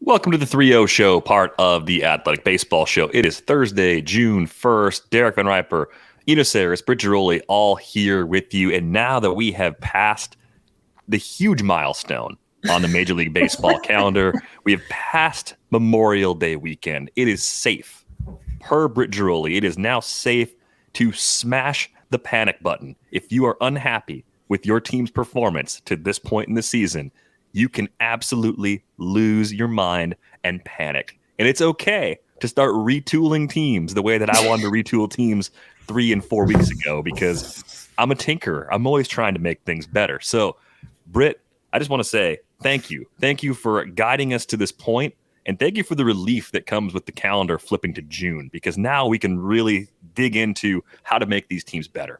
Welcome to the 3-0 show, part of the Athletic Baseball Show. It is Thursday, June 1st. Derek Van Riper, Eno Saris, Britt Giroli, all here with you. And now that we have passed the huge milestone on the Major League Baseball calendar, we have passed Memorial Day weekend. It is safe, per Britt Giroli, it is now safe to smash the panic button. If you are unhappy with your team's performance to this point in the season, you can absolutely lose your mind and panic. And it's okay to start retooling teams the way that I wanted to retool teams 3 and 4 weeks ago, because I'm a tinkerer. I'm always trying to make things better. So, Britt, I just want to say thank you. Thank you for guiding us to this point, and thank you for the relief that comes with the calendar flipping to June, because now we can really dig into how to make these teams better.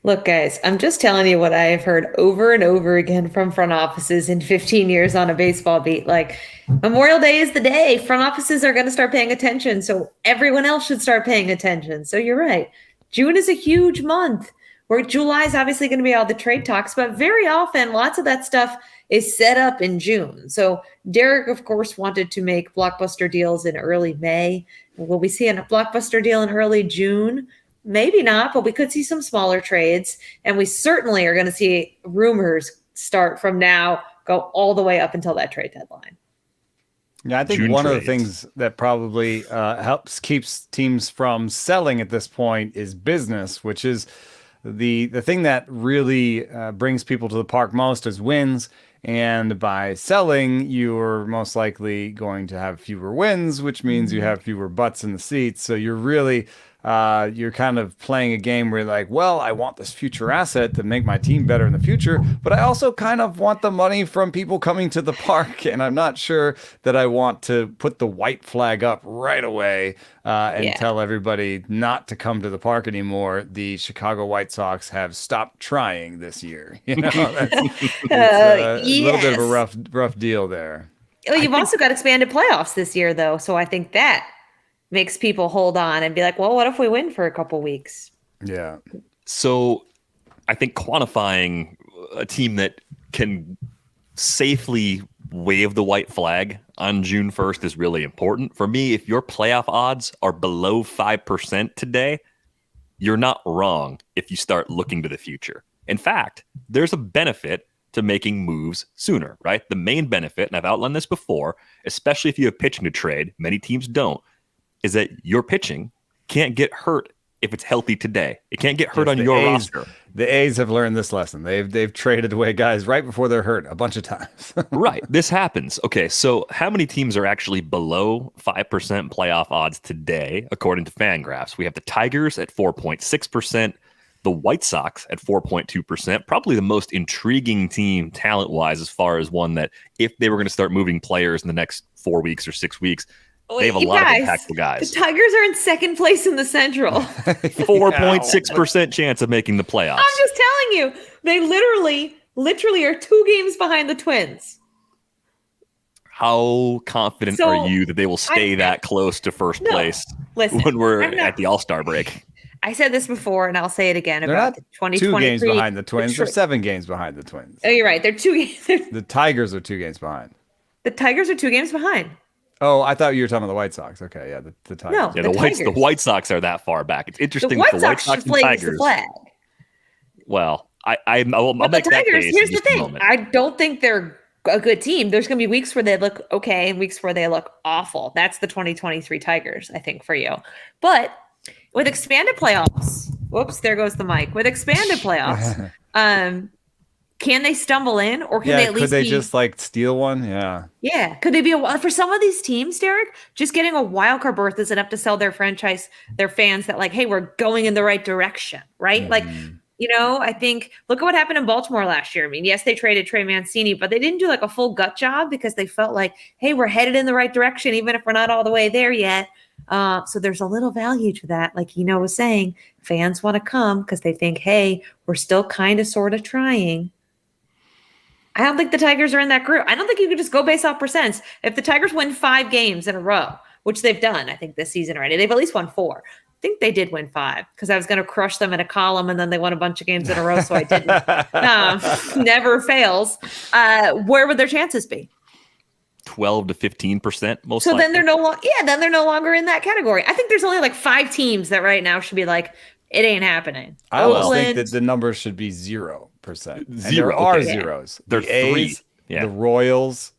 Look, guys, I'm just telling you what I have heard over and over again from front offices in 15 years on a baseball beat. Like, Memorial Day is the day. Front offices are going to start paying attention, so everyone else should start paying attention. So you're right. June is a huge month, where July is obviously going to be all the trade talks, but very often lots of that stuff is set up in June. So Derek, of course, wanted to make blockbuster deals in early May. Will we see a blockbuster deal in early June? Maybe not, but we could see some smaller trades. And we certainly are going to see rumors start from now, go all the way up until that trade deadline. Yeah, I think June one trades. of the things that probably keeps teams from selling at this point is business, which is the thing that really brings people to the park most is wins. And by selling, you're most likely going to have fewer wins, which means you have fewer butts in the seats. So you're really you're kind of playing a game where you're like, well, I want this future asset to make my team better in the future, but I also kind of want the money from people coming to the park. And I'm not sure that I want to put the white flag up right away and tell everybody not to come to the park anymore. The Chicago White Sox have stopped trying this year. You know, it's a little bit of a rough deal there. Well, you've also got expanded playoffs this year, though. So I think that makes people hold on and be like, well, what if we win for a couple weeks? Yeah. So I think quantifying a team that can safely wave the white flag on June 1st is really important. For me, if your playoff odds are below 5% today, you're not wrong if you start looking to the future. In fact, there's a benefit to making moves sooner, right? The main benefit, and I've outlined this before, especially if you have pitching to trade, many teams don't, is that your pitching can't get hurt if it's healthy today. It can't get hurt on your roster. The A's have learned this lesson. They've traded away guys right before they're hurt a bunch of times. Right. This happens. Okay, so how many teams are actually below 5% playoff odds today, according to Fangraphs? We have the Tigers at 4.6%, the White Sox at 4.2%, probably the most intriguing team talent-wise as far as one that if they were going to start moving players in the next 4 weeks or 6 weeks, they have a lot of impactful guys. The Tigers are in second place in the Central. 4.6% chance of making the playoffs. I'm just telling you, they literally are 2 games behind the Twins. How confident are you that they will stay that close to first place when we're at the All-Star break? I said this before, and I'll say it again. They're about not the 2023. 2 games behind the Twins. They're 7 games behind the Twins. Oh, you're right. They're 2 games. The Tigers are 2 games behind. The Tigers are 2 games behind. Oh, I thought you were talking about the White Sox. Okay, yeah, the Tigers. No, Yeah, the White Sox are that far back. It's interesting. The White the Sox White Sox should and flag the Tigers. flag. Well, I'll make the that Tigers, case. here's in the just a thing. moment. I don't think they're a good team. There's going to be weeks where they look okay and weeks where they look awful. That's the 2023 Tigers, I think, for you. But with expanded playoffs, whoops, there goes the mic. With expanded playoffs, can they stumble in, or can they at least could they just like steal one? Yeah. Could they be for some of these teams, Derek, just getting a wild card berth is enough to sell their franchise, their fans that like, hey, we're going in the right direction, right? Mm-hmm. Like, you know, I think look at what happened in Baltimore last year. I mean, yes, they traded Trey Mancini, but they didn't do like a full gut job because they felt like, hey, we're headed in the right direction, even if we're not all the way there yet. So there's a little value to that. Like Eno was saying, fans want to come because they think, hey, we're still kind of sort of trying. I don't think the Tigers are in that group. I don't think you could just go based off percents. If the Tigers win 5 games in a row, which they've done, I think this season already, they've at least won 4. I think they did win 5 because I was going to crush them in a column and then they won a bunch of games in a row. So I didn't. Never fails. Where would their chances be? 12 to 15% most So likely. then they're no longer in that category. I think there's only like 5 teams that right now should be like, it ain't happening. I almost think Oakland. that the numbers should be 0%. And Zero, there are okay. zeros. There are The A's, 3. Yeah. the Royals.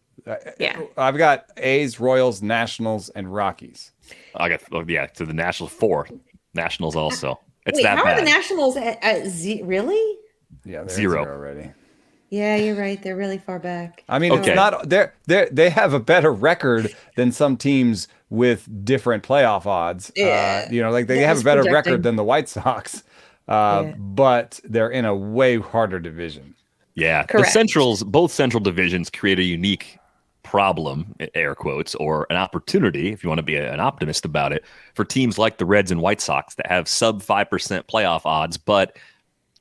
Yeah. I've got A's, Royals, Nationals, and Rockies. I got to the Nationals 4. Nationals also. It's Wait, that how bad. are the Nationals at really? Yeah, they're 0 already. Yeah, you're right. They're really far back. I mean, Okay. it's not they have a better record than some teams with different playoff odds. Yeah. Like they That have was a better projecting. record than the White Sox. Yeah. But they're in a way harder division. Yeah. Correct. Both central divisions create a unique problem, air quotes, or an opportunity, if you want to be an optimist about it, for teams like the Reds and White Sox that have sub 5% playoff odds, but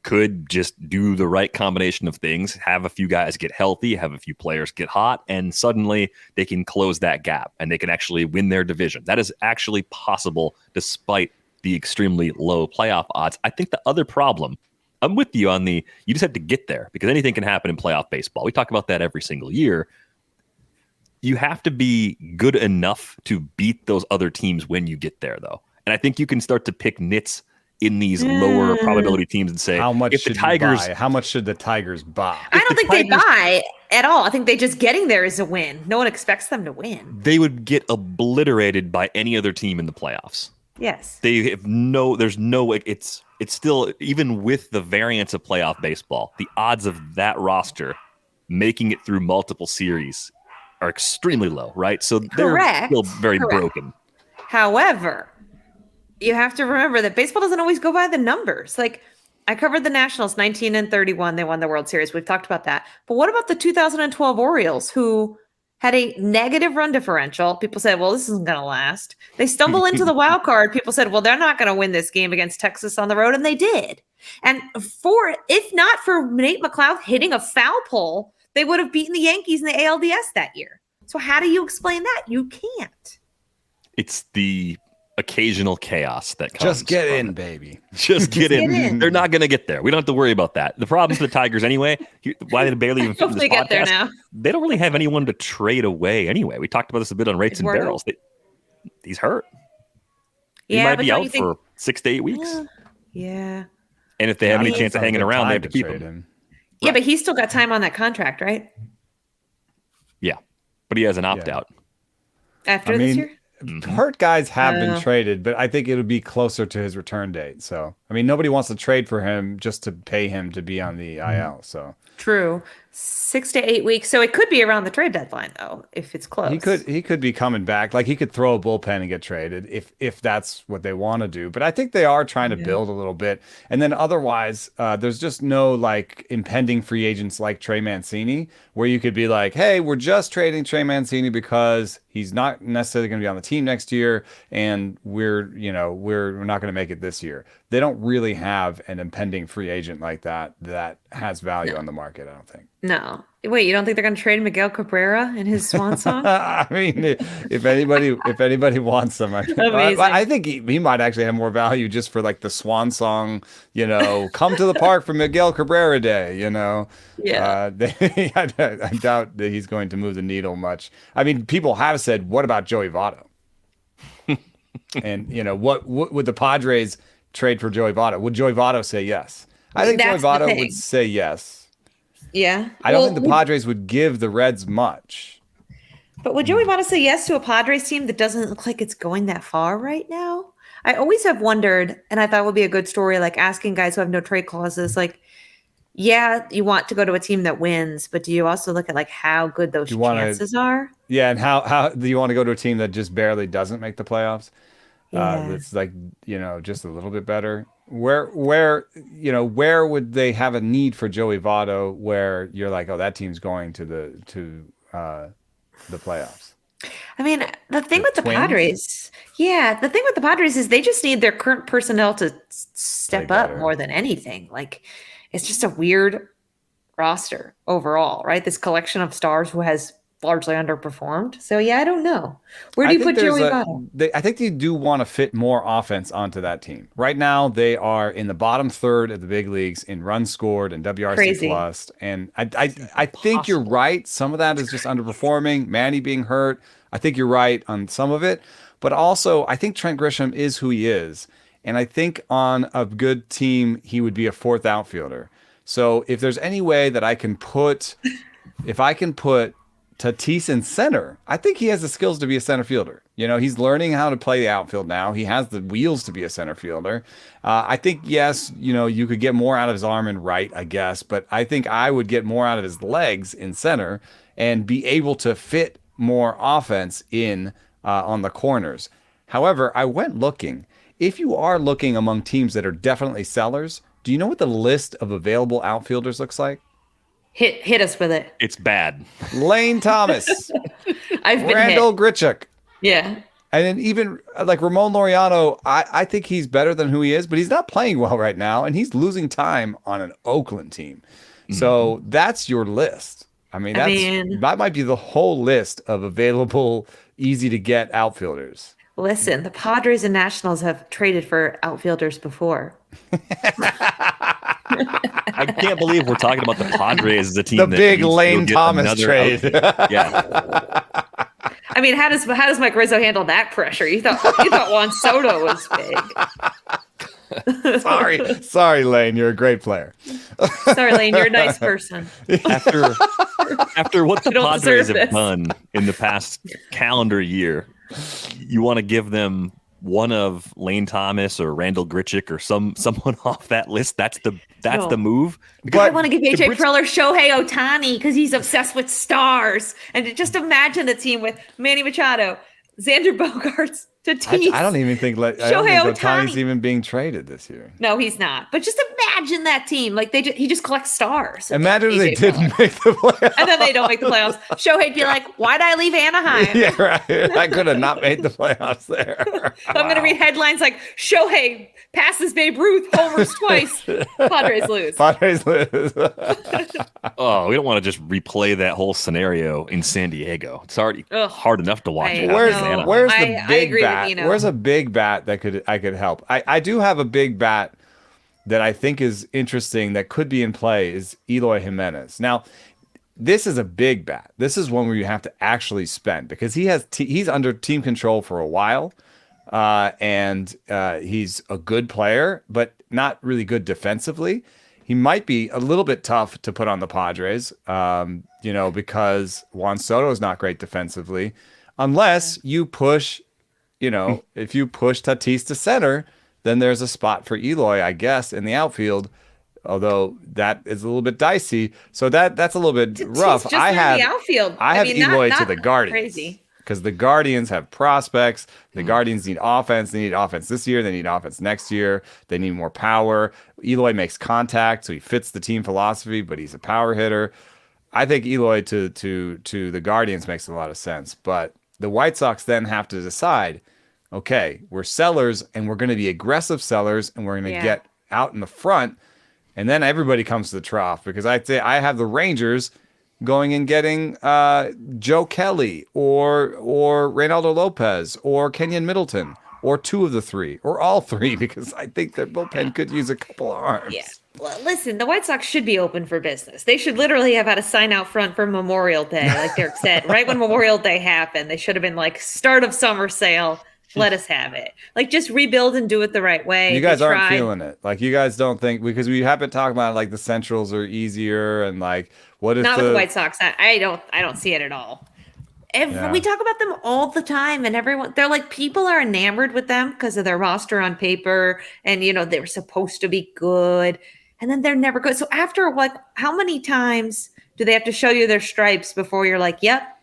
could just do the right combination of things, have a few guys get healthy, have a few players get hot, and suddenly they can close that gap and they can actually win their division. That is actually possible despite the extremely low playoff odds. I think the other problem, I'm with you on you just have to get there because anything can happen in playoff baseball. We talk about that every single year. You have to be good enough to beat those other teams when you get there, though. And I think you can start to pick nits in these lower probability teams and say, How much if the should Tigers, you buy? How much should the Tigers buy? I don't the think they Tigers- buy at all. I think they just getting there is a win. No one expects them to win. they would get obliterated by any other team in the playoffs. Yes. They have it's still, even with the variance of playoff baseball, the odds of that roster making it through multiple series are extremely low, right? So they're Correct. still very Correct. broken. However, you have to remember that baseball doesn't always go by the numbers. Like I covered the Nationals 19-31. They won the World Series. We've talked about that. But what about the 2012 Orioles who had a negative run differential? People said, well, this isn't going to last. They stumble into the wild card. People said, well, they're not going to win this game against Texas on the road. And they did. And if not for Nate McLeod hitting a foul pole, they would have beaten the Yankees in the ALDS that year. So how do you explain that? You can't. It's the occasional chaos that comes. Just get from in, it. baby. Just get in. Get in. They're not going to get there. We don't have to worry about that. The problem for the Tigers anyway, why did Bailey even fit in Hope this they get there podcast? now. They don't really have anyone to trade away anyway. We talked about this a bit on Rates and Eduardo. Barrels. He's hurt. He Yeah, might but be don't out you think? for 6 to 8 weeks. Yeah. And if they have any Yeah, chance of it's hanging not around, they time have to keep trade him. Yeah, but he's still got time on that contract, right? Yeah. But he has an opt-out. After this year? Hurt guys have been Yeah. traded, but I think it'll be closer to his return date. So, I mean, nobody wants to trade for him just to pay him to be on the IL. So True. 6 to 8 weeks. So it could be around the trade deadline, though, if it's close. he could be coming back. Like he could throw a bullpen and get traded if that's what they want to do. But I think they are trying to build a little bit. And then otherwise, there's just no like impending free agents like Trey Mancini, where you could be like, hey, we're just trading Trey Mancini because he's not necessarily going to be on the team next year, and we're not going to make it this year. They don't really have an impending free agent like that has value on the market, I don't think. No. Wait, you don't think they're going to trade Miguel Cabrera in his swan song? I mean, if anybody wants him, Amazing. I think he might actually have more value just for like the swan song, come to the park for Miguel Cabrera Day, Yeah. I doubt that he's going to move the needle much. I mean, people have said, what about Joey Votto? And what would the Padres trade for Joey Votto? Would Joey Votto say yes? I think Joey That's the Votto thing. would say yes. Yeah. I don't think the Padres would give the Reds much. But would Joey Votto say yes to a Padres team that doesn't look like it's going that far right now? I always have wondered, and I thought it would be a good story, like asking guys who have no trade clauses, like, yeah, you want to go to a team that wins, but do you also look at like how good those chances are? Yeah, and how do you want to go to a team that just barely doesn't make the playoffs? Yeah. That's like, just a little bit better. Where would they have a need for Joey Votto where you're like, oh, that team's going to the playoffs? I mean, the thing with the Twins? Padres, the thing with the Padres is they just need their current personnel to step Play up better. more than anything. Like, it's just a weird roster overall, right? This collection of stars who has largely underperformed. So yeah, I don't know. Where do you put Joey Votto? I think you do want to fit more offense onto that team. Right now, they are in the bottom third of the big leagues in runs scored and WRC Crazy. plus. And I think you're right. Some of that is just underperforming. Manny being hurt. I think you're right on some of it. But also, I think Trent Grisham is who he is. And I think on a good team, he would be a fourth outfielder. So if there's any way that I can put Tatis in center, I think he has the skills to be a center fielder. You know, he's learning how to play the outfield now. He has the wheels to be a center fielder. I think, yes, you know, you could get more out of his arm and right, I guess, but I think I would get more out of his legs in center and be able to fit more offense in on the corners. However, I went looking. If you are looking among teams that are definitely sellers, do you know what the list of available outfielders looks like? Hit us with it. It's bad. Lane Thomas, I've been Randall hit. Grichuk. Yeah. And then even like Ramon Laureano, I think he's better than who he is, but he's not playing well right now, and he's losing time on an Oakland team. So that's your list. I mean, that might be the whole list of available, easy to get outfielders. Listen, the Padres and Nationals have traded for outfielders before. I can't believe we're talking about the Padres as a team. The that big needs to Lane get Thomas trade. Yeah. I mean, how does Mike Rizzo handle that pressure? You thought Juan Soto was big. Sorry, Lane. You're a great player. Sorry, Lane. You're a nice person. After what the You don't Padres deserve have this. done in the past calendar year, you want to give them one of Lane Thomas or Randall Grichuk or someone off that list. That's the move. I want to give AJ Preller Shohei Ohtani because he's obsessed with stars. And just imagine a team with Manny Machado, Xander Bogaerts, Tatis. I don't even think Shohei Ohtani's Ohtani. even being traded this year. No, he's not. But just imagine that team. Like he just collects stars. Imagine if they AJ didn't Preller. make the playoffs. And then they don't make the playoffs. Shohei'd be like, why'd I leave Anaheim? Yeah, right. I could have not made the playoffs there. I'm going to read headlines like Shohei passes Babe Ruth, homers twice. Padres lose. Padres lose. Oh, we don't want to just replay that whole scenario in San Diego. It's already hard enough to watch. Where's the big agree bat? with Dino. Where's a big bat that I could help? I do have a big bat that I think is interesting that could be in play is Eloy Jiménez. Now, this is a big bat. This is one where you have to actually spend because he's under team control for a while. And he's a good player, but not really good defensively. He might be a little bit tough to put on the Padres, because Juan Soto is not great defensively, unless you push, if you push Tatis to center, then there's a spot for Eloy, I guess, in the outfield. Although that is a little bit dicey, so that's a little bit rough. Just in the outfield. I have Eloy not to the Guardians. Crazy. Because the Guardians have prospects. The Guardians need offense. They need offense this year. They need offense next year. They need more power. Eloy makes contact, so he fits the team philosophy, but he's a power hitter. I think Eloy to the Guardians makes a lot of sense. But the White Sox then have to decide, okay, we're sellers, and we're going to be aggressive sellers, and we're going to get out in the front. And then everybody comes to the trough because I'd say I have the Rangers going and getting Joe Kelly or Reynaldo Lopez or Kenyon Middleton or two of the three or all three because I think their bullpen could use a couple of arms. Yeah. Well, listen, the White Sox should be open for business. They should literally have had a sign out front for Memorial Day, like Derek said. Right when Memorial Day happened, they should have been like, start of summer sale. Let us have it. Like, just rebuild and do it the right way. You guys aren't feeling it. Like, you guys don't think, because we have been talking about like the Centrals are easier and like, what if not with the White Sox? I don't see it at all. We talk about them all the time, and they're like, people are enamored with them because of their roster on paper, and they're supposed to be good, and then they're never good. So after how many times do they have to show you their stripes before you're like, yep,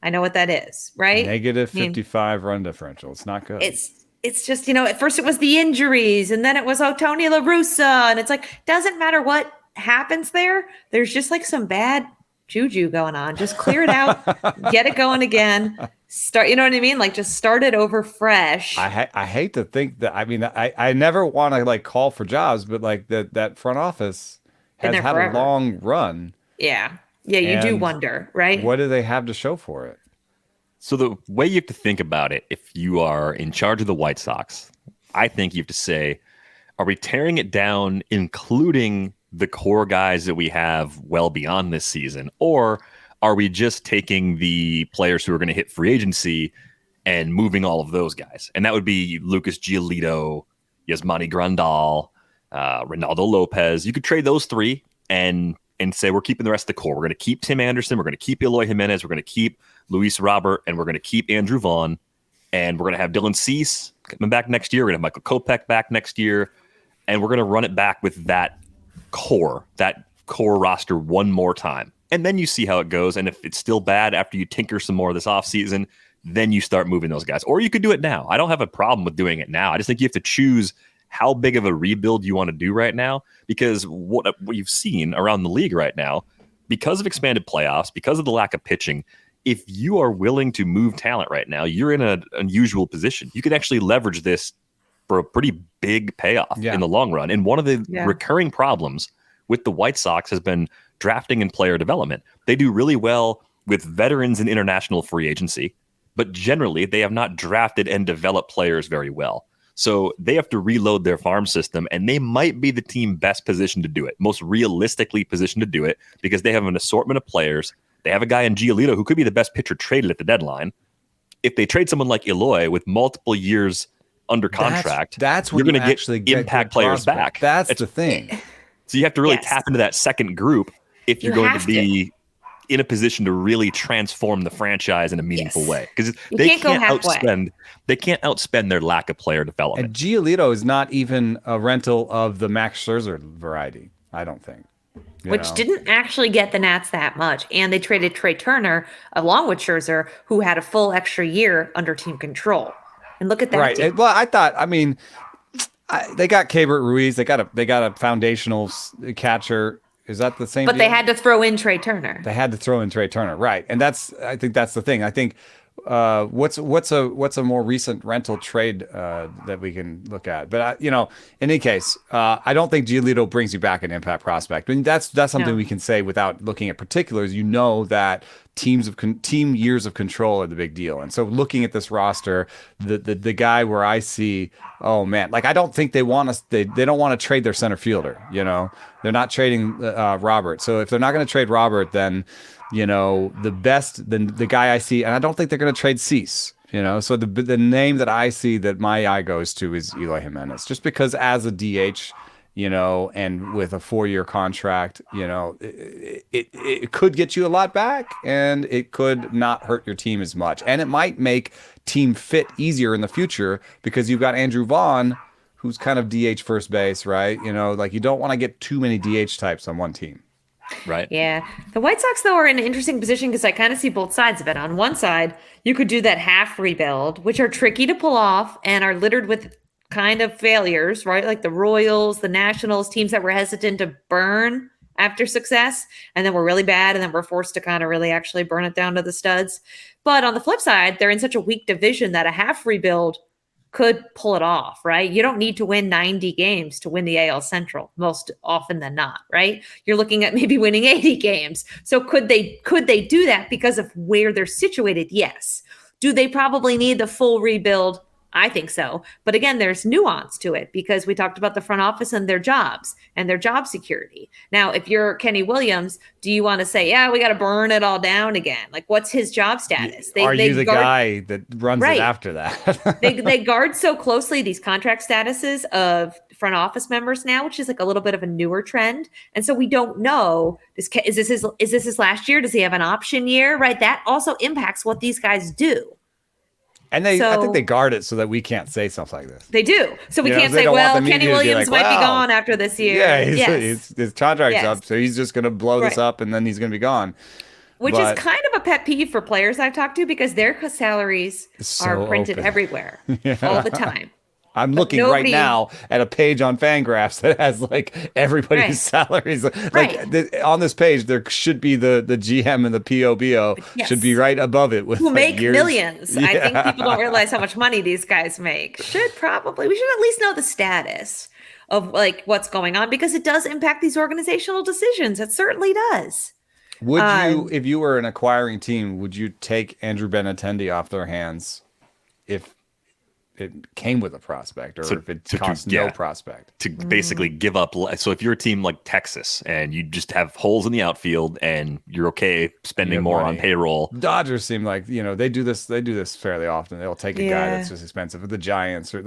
I know what that is, right? Negative 55 run differential. It's not good. It's just, at first it was the injuries, and then it was Tony La Russa, and it's like, doesn't matter what happens there. There's just like some bad juju going on. Just clear it out, get it going again. Start, you know what I mean? Like, just start it over fresh. I hate to think that. I mean, I never want to like call for jobs, but like that front office has had forever. a long run. Yeah. Yeah, you do And wonder, right? what do they have to show for it? So the way you have to think about it, if you are in charge of the White Sox, I think you have to say, are we tearing it down, including the core guys that we have well beyond this season? Or are we just taking the players who are going to hit free agency and moving all of those guys? And that would be Lucas Giolito, Yasmani Grandal, Ronaldo Lopez. You could trade those three and say we're keeping the rest of the core. We're going to keep Tim Anderson. We're going to keep Eloy Jimenez. We're going to keep Luis Robert. And we're going to keep Andrew Vaughn. And we're going to have Dylan Cease coming back next year. We're going to have Michael Kopech back next year. And we're going to run it back with that core roster one more time. And then you see how it goes. And if it's still bad after you tinker some more this offseason, then you start moving those guys. Or you could do it now. I don't have a problem with doing it now. I just think you have to choose how big of a rebuild you want to do right now, because what you've seen around the league right now, because of expanded playoffs, because of the lack of pitching, if you are willing to move talent right now, you're in an unusual position. You can actually leverage this for a pretty big payoff in the long run. And one of the recurring problems with the White Sox has been drafting and player development. They do really well with veterans and international free agency, but generally they have not drafted and developed players very well. So they have to reload their farm system, and they might be the team best positioned to do it, most realistically positioned to do it, because they have an assortment of players. They have a guy in Giolito who could be the best pitcher traded at the deadline. If they trade someone like Eloy with multiple years under contract, that's when you're going to get impact players back. That's the thing. So you have to really tap into that second group if you're going to be in a position to really transform the franchise in a meaningful way, because they can't outspend their lack of player development. And Giolito is not even a rental of the Max Scherzer variety, I don't think. Which didn't actually get the Nats that much. And they traded Trey Turner along with Scherzer, who had a full extra year under team control. And look at that. Right. Team. Well, they got Keibert Ruiz. They got a foundational catcher. Is that the same? But deal? they had to throw in Trey Turner. Right. And I think that's the thing. I think what's a more recent rental trade that we can look at? But in any case, I don't think Giolito brings you back an impact prospect. I mean, that's something we can say without looking at particulars. You know that team years of control are the big deal. And so looking at this roster, the guy where I see, oh man, like I don't think they want us. They don't want to trade their center fielder. They're not trading Robert. So if they're not going to trade Robert, then the guy I see, and I don't think they're going to trade Cease. So the name that I see that my eye goes to is Eloy Jimenez, just because as a DH, and with a 4-year contract, it could get you a lot back, and it could not hurt your team as much. And it might make team fit easier in the future because you've got Andrew Vaughn, who's kind of DH first base, right? Like you don't want to get too many DH types on one team. Right. Yeah. The White Sox, though, are in an interesting position because I kind of see both sides of it. On one side, you could do that half rebuild, which are tricky to pull off and are littered with kind of failures, right? Like the Royals, the Nationals, teams that were hesitant to burn after success, and then were really bad, and then were forced to kind of really actually burn it down to the studs. But on the flip side, they're in such a weak division that a half rebuild could pull it off, right? You don't need to win 90 games to win the AL Central most often than not, right? You're looking at maybe winning 80 games. So could they do that because of where they're situated? Yes. Do they probably need the full rebuild? I think so. But again, there's nuance to it because we talked about the front office and their jobs and their job security. Now, if you're Kenny Williams, do you want to say, yeah, we got to burn it all down again? Like, what's his job status? Are you the guy that runs it after that? they guard so closely these contract statuses of front office members now, which is like a little bit of a newer trend. And so we don't know, is this his last year? Does he have an option year? Right. That also impacts what these guys do. And I think they guard it so that we can't say stuff like this. They do. So we can't say, well, Kenny Williams might be gone after this year. Yeah, his contract's up, so he's just going to blow this up and then he's going to be gone. Which is kind of a pet peeve for players I've talked to because their salaries are printed everywhere all the time. I'm looking right now at a page on Fangraphs that has like everybody's salaries. Like on this page, there should be the GM and the POBO should be right above it with who make years. Millions. I think people don't realize how much money these guys make. We should at least know the status of like what's going on because it does impact these organizational decisions. It certainly does. Would you, if you were an acquiring team, would you take Andrew Benintendi off their hands if it came with a prospect, or if it cost no prospect? To basically give up. So if you're a team like Texas and you just have holes in the outfield and you're okay spending more on payroll. Dodgers seem like, they do this fairly often. They'll take a guy that's just expensive. The Giants, or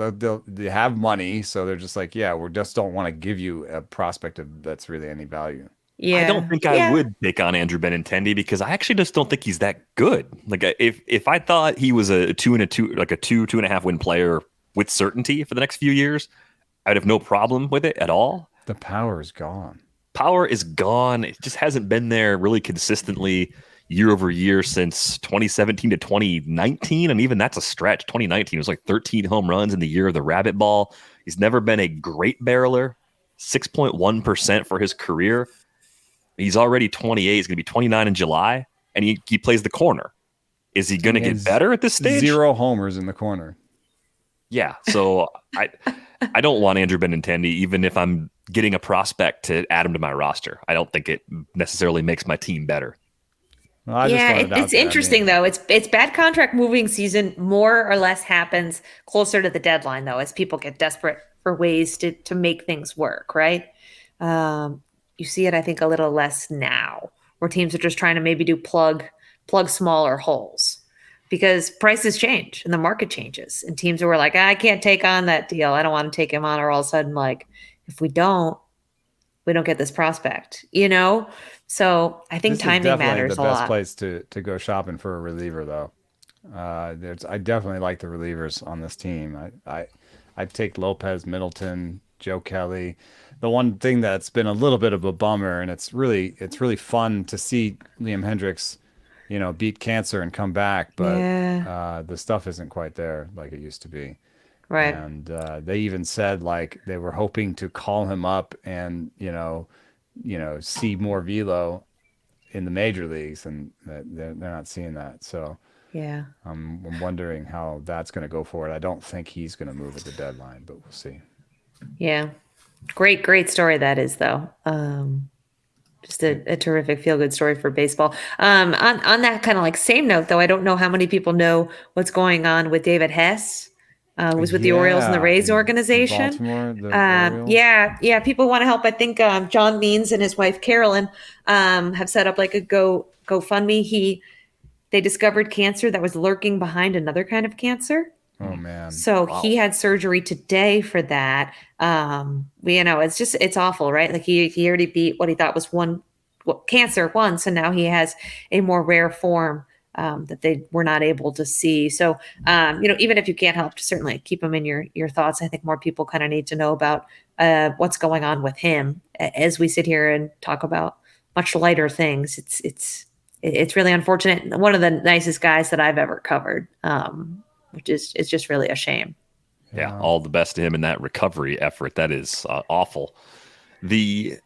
they have money, so they're just like, we just don't want to give you a prospect that's really any value. Yeah. I don't think I would take on Andrew Benintendi because I actually just don't think he's that good. Like if I thought he was a 2.5 win player with certainty for the next few years, I'd have no problem with it at all. The power is gone. Power is gone. It just hasn't been there really consistently year over year since 2017 to 2019. And even that's a stretch. 2019 was like 13 home runs in the year of the rabbit ball. He's never been a great barreler, 6.1% for his career. He's already 28. He's going to be 29 in July, and he plays the corner. Is he going to get better at this stage? 0 homers in the corner. Yeah, so I don't want Andrew Benintendi, even if I'm getting a prospect to add him to my roster. I don't think it necessarily makes my team better. Well, it's interesting though. It's bad contract moving season. More or less happens closer to the deadline though, as people get desperate for ways to make things work. Right. You see it, I think, a little less now, where teams are just trying to maybe do plug smaller holes because prices change and the market changes. And teams were like, I can't take on that deal. I don't want to take him on. Or all of a sudden, like, if we don't get this prospect, So I think timing matters a lot. The best place to go shopping for a reliever, though. I definitely like the relievers on this team. I'd take Lopez, Middleton, Joe Kelly. The one thing that's been a little bit of a bummer, and it's really fun to see Liam Hendricks, beat cancer and come back, but the stuff isn't quite there like it used to be. Right. And they even said like they were hoping to call him up and see more velo in the major leagues, and they're not seeing that. So I'm wondering how that's going to go forward. I don't think he's going to move at the deadline, but we'll see. Yeah. Great story that is, though. Just a terrific feel-good story for baseball. On that kind of like same note, though, I don't know how many people know what's going on with David Hess. Was with the Orioles and the Rays organization. Baltimore, Orioles. Yeah. People want to help. I think John Means and his wife Carolyn have set up like a GoFundMe. They discovered cancer that was lurking behind another kind of cancer. Oh man! So he had surgery today for that. It's awful, right? Like he already beat what he thought was cancer once, and now he has a more rare form that they were not able to see. So even if you can't help, certainly keep him in your thoughts. I think more people kind of need to know about what's going on with him as we sit here and talk about much lighter things. It's really unfortunate. One of the nicest guys that I've ever covered. Which is just really a shame. Yeah, all the best to him in that recovery effort. That is awful. The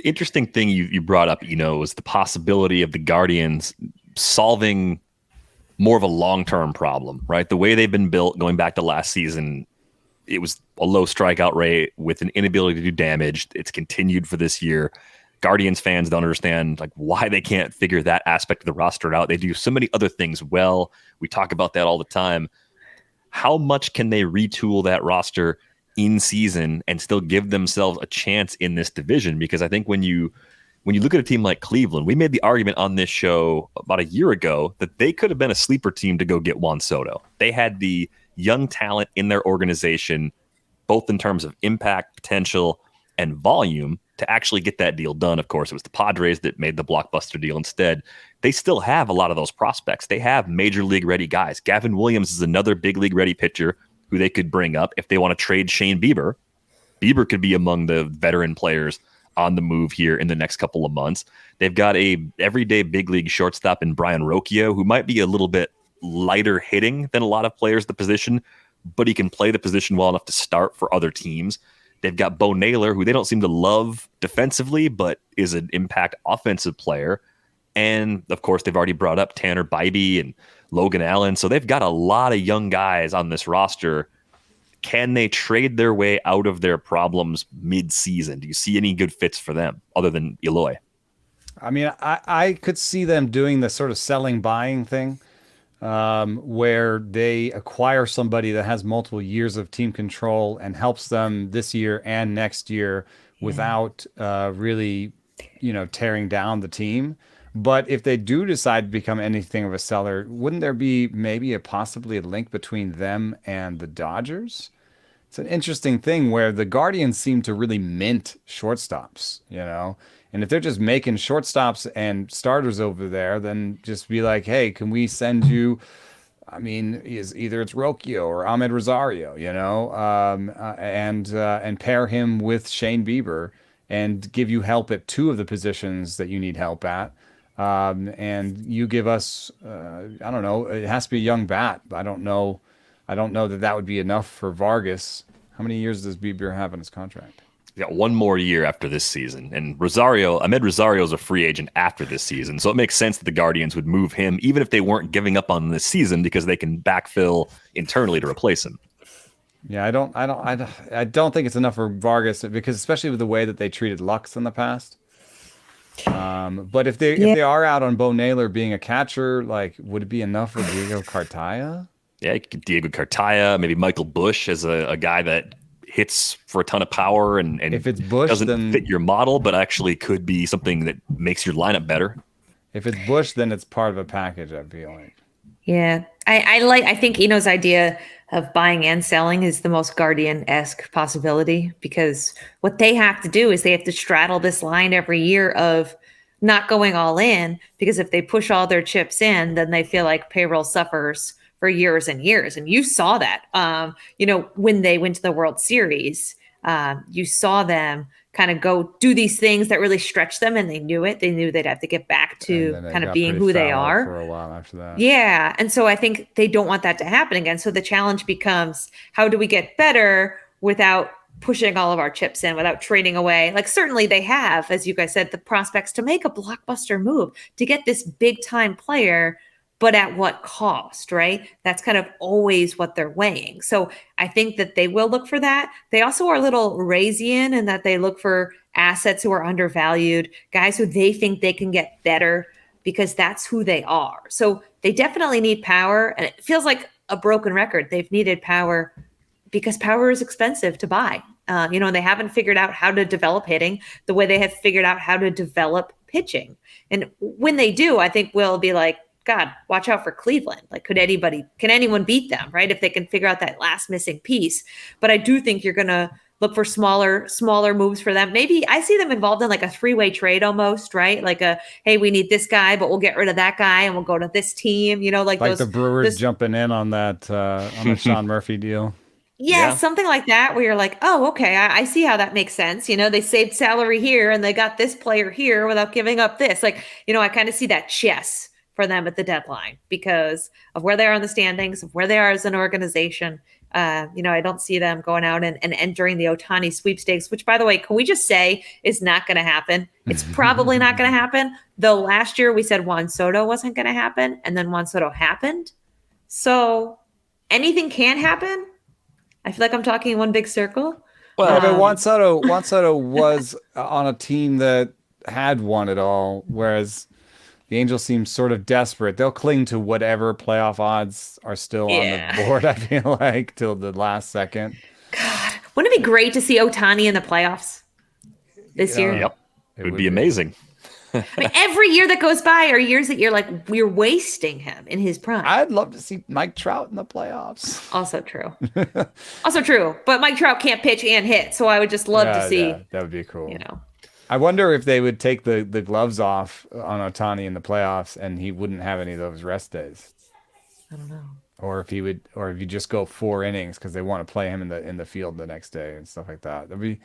interesting thing you brought up, was the possibility of the Guardians solving more of a long-term problem, right? The way they've been built going back to last season, it was a low strikeout rate with an inability to do damage. It's continued for this year. Guardians fans don't understand like why they can't figure that aspect of the roster out. They do so many other things well. We talk about that all the time. How much can they retool that roster in season and still give themselves a chance in this division? Because I think when you look at a team like Cleveland, we made the argument on this show about a year ago that they could have been a sleeper team to go get Juan Soto. They had the young talent in their organization, both in terms of impact, potential, and volume to actually get that deal done. Of course, it was the Padres that made the blockbuster deal instead. They still have a lot of those prospects. They have major league ready guys. Gavin Williams is another big league ready pitcher who they could bring up if they want to trade Shane Bieber. Bieber could be among the veteran players on the move here in the next couple of months. They've got a everyday big league shortstop in Brian Rocchio, who might be a little bit lighter hitting than a lot of players at the position, but he can play the position well enough to start for other teams. They've got Bo Naylor, who they don't seem to love defensively, but is an impact offensive player. And, of course, they've already brought up Tanner Bybee and Logan Allen. So they've got a lot of young guys on this roster. Can they trade their way out of their problems mid-season? Do you see any good fits for them other than Eloy? I mean, I could see them doing the sort of selling buying thing, where they acquire somebody that has multiple years of team control and helps them this year and next year without really, tearing down the team. But if they do decide to become anything of a seller, wouldn't there be maybe possibly a link between them and the Dodgers? It's an interesting thing where the Guardians seem to really mint shortstops, And if they're just making shortstops and starters over there, then just be like, hey, can we send you? I mean, is either it's Rocchio or Ahmed Rosario, and pair him with Shane Bieber and give you help at two of the positions that you need help at. And you give us, I don't know, it has to be a young bat. I don't know. I don't know that would be enough for Vargas. How many years does Bieber have in his contract? He's got one more year after this season. And Ahmed Rosario is a free agent after this season. So it makes sense that the Guardians would move him, even if they weren't giving up on this season, because they can backfill internally to replace him. Yeah, I don't think it's enough for Vargas, because especially with the way that they treated Lux in the past. But if they are out on Bo Naylor being a catcher, like, would it be enough for Diego Cartaya? Yeah, Diego Cartaya, maybe Michael Bush as a guy that hits for a ton of power and if it's Bush, doesn't then fit your model, but actually could be something that makes your lineup better. If it's Bush, then it's part of a package, I feel like. Yeah, I think Eno's idea of buying and selling is the most Guardian-esque possibility, because what they have to do is they have to straddle this line every year of not going all in, because if they push all their chips in, then they feel like payroll suffers for years and years. And you saw that, when they went to the World Series, you saw them kind of go do these things that really stretched them, and they knew it. They knew they'd have to get back to kind of being who they are for a while after that. Yeah. And so I think they don't want that to happen again. So the challenge becomes, how do we get better without pushing all of our chips in, without trading away? Like, certainly they have, as you guys said, the prospects to make a blockbuster move, to get this big time player, but at what cost, right? That's kind of always what they're weighing. So I think that they will look for that. They also are a little Raysian in that they look for assets who are undervalued, guys who they think they can get better because that's who they are. So they definitely need power. And it feels like a broken record. They've needed power because power is expensive to buy. And they haven't figured out how to develop hitting the way they have figured out how to develop pitching. And when they do, I think we'll be like, God, watch out for Cleveland. Like, can anyone beat them, right? If they can figure out that last missing piece. But I do think you're going to look for smaller moves for them. Maybe I see them involved in like a three-way trade almost, right? Like hey, we need this guy, but we'll get rid of that guy and we'll go to this team, like those, the Brewers jumping in on that, on the Sean Murphy deal. Yeah, something like that, where you're like, oh, okay, I see how that makes sense. They saved salary here and they got this player here without giving up this. Like, I kind of see that chess for them at the deadline because of where they are in the standings, of where they are as an organization. I don't see them going out and entering the Ohtani sweepstakes, which, by the way, can we just say is not going to happen? It's probably not going to happen. Though last year we said Juan Soto wasn't going to happen, and then Juan Soto happened. So anything can happen. I feel like I'm talking in one big circle. Well, but Juan Soto was on a team that had won it all, whereas the Angels seem sort of desperate. They'll cling to whatever playoff odds are still on the board, I feel like, till the last second. God, wouldn't it be great to see Ohtani in the playoffs this year? Yep. It would be amazing. I mean, every year that goes by are years that you're like, we're wasting him in his prime. I'd love to see Mike Trout in the playoffs. Also true. But Mike Trout can't pitch and hit, so I would just love to see. Yeah, that would be cool. I wonder if they would take the gloves off on Ohtani in the playoffs and he wouldn't have any of those rest days. I don't know. Or if you just go 4 innings because they want to play him in the field the next day and stuff like that. That'd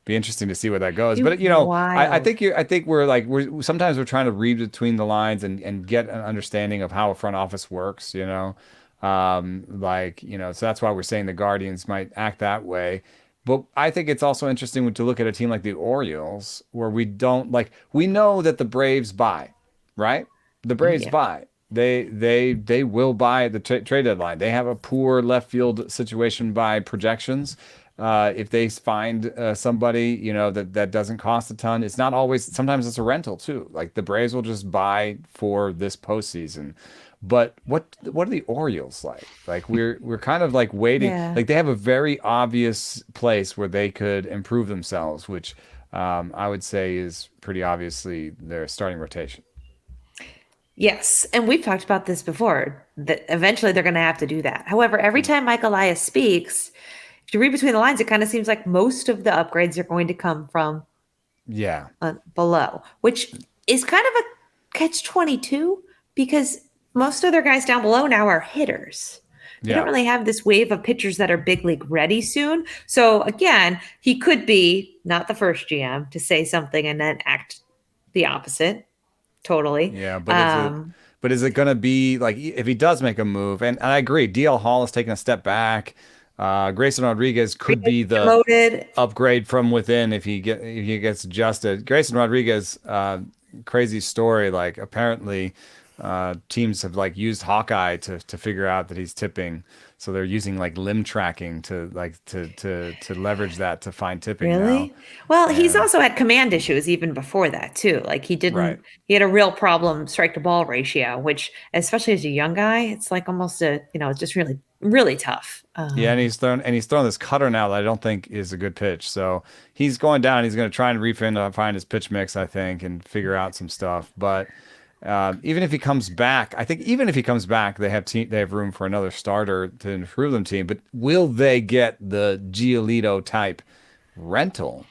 be interesting to see where that goes. But I think we're sometimes we're trying to read between the lines and get an understanding of how a front office works, so that's why we're saying the Guardians might act that way. But I think it's also interesting to look at a team like the Orioles, where we know that the Braves buy, right? The Braves buy. They will buy at the trade deadline. They have a poor left field situation by projections. if they find somebody, that doesn't cost a ton. It's not always, sometimes it's a rental too. Like the Braves will just buy for this postseason. But what are the Orioles like? Like we're kind of like waiting. Yeah. Like they have a very obvious place where they could improve themselves, which I would say is pretty obviously their starting rotation. Yes, and we've talked about this before, that eventually they're going to have to do that. However, every time Mike Elias speaks, if you read between the lines, it kind of seems like most of the upgrades are going to come from Yeah. below, which is kind of a catch-22 because most of their guys down below now are hitters. They Yeah. don't really have this wave of pitchers that are big league ready soon. So again, he could be not the first GM to say something and then act the opposite. Totally. Yeah, but is it going to be like if he does make a move? And I agree, DL Hall is taking a step back. Grayson Rodriguez could be the Promoted. upgrade from within if he gets adjusted. Grayson Rodriguez, crazy story. Like apparently, teams have like used Hawkeye to figure out that he's tipping. So they're using like limb tracking to leverage that to find tipping. Really? Now. Well, he's also had command issues even before that too. Like he had a real problem strike to ball ratio, which especially as a young guy, it's like almost it's just really, really tough. Yeah, and he's thrown this cutter now that I don't think is a good pitch. So he's going down. He's going to try and find his pitch mix, I think, and figure out some stuff. But even if he comes back, I think even if he comes back, they have room for another starter to improve them team. But will they get the Giolito type rental?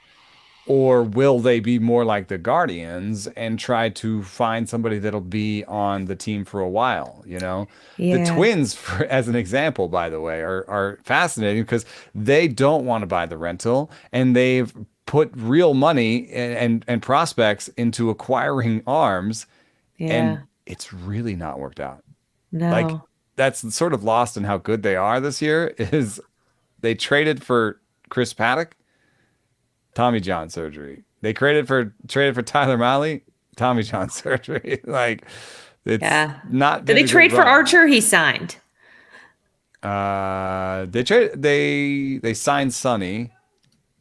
Or will they be more like the Guardians and try to find somebody that'll be on the team for a while? The Twins, as an example, by the way, are fascinating because they don't want to buy the rental and they've put real money and prospects into acquiring arms. Yeah. And it's really not worked out. No. Like that's sort of lost in how good they are this year is they traded for Chris Paddock, Tommy John surgery. They traded for Tyler Mahle, Tommy John surgery. Like it's not. Did they trade for Archer? He signed. They signed Sonny.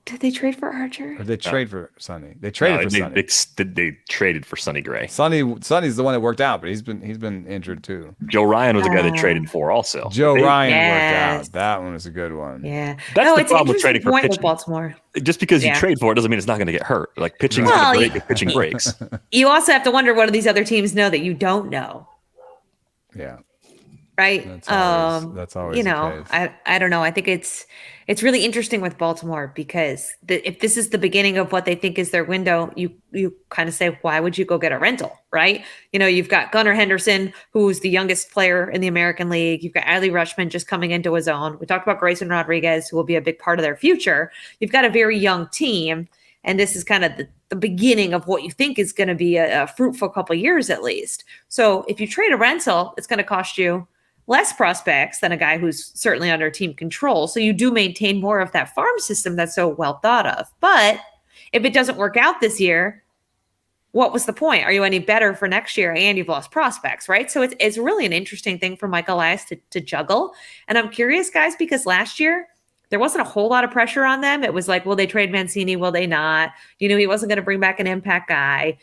Did they trade for Archer? Or they trade for Sonny. They traded for Sonny. They traded for Sonny Gray. Sonny's the one that worked out, but he's been injured too. Joe Ryan was the guy they traded for also. Ryan worked out. That one was a good one. Yeah. That's the problem with trading for pitching. With Baltimore. Just because you trade for it doesn't mean it's not going to get hurt. Like pitching's going to break if pitching breaks. You also have to wonder what do these other teams know that you don't know. Yeah. Right. That's always the case. I don't know. I think it's really interesting with Baltimore because if this is the beginning of what they think is their window, you kind of say, why would you go get a rental? Right. You've got Gunnar Henderson, who's the youngest player in the American League. You've got Adley Rutschman just coming into his own. We talked about Grayson Rodriguez, who will be a big part of their future. You've got a very young team. And this is kind of the beginning of what you think is going to be a fruitful couple of years at least. So if you trade a rental, it's going to cost you less prospects than a guy who's certainly under team control. So you do maintain more of that farm system that's so well thought of. But if it doesn't work out this year, what was the point? Are you any better for next year? And you've lost prospects, right? So it's really an interesting thing for Mike Elias to juggle. And I'm curious, guys, because last year there wasn't a whole lot of pressure on them. It was like, will they trade Mancini? Will they not? He wasn't going to bring back an impact guy.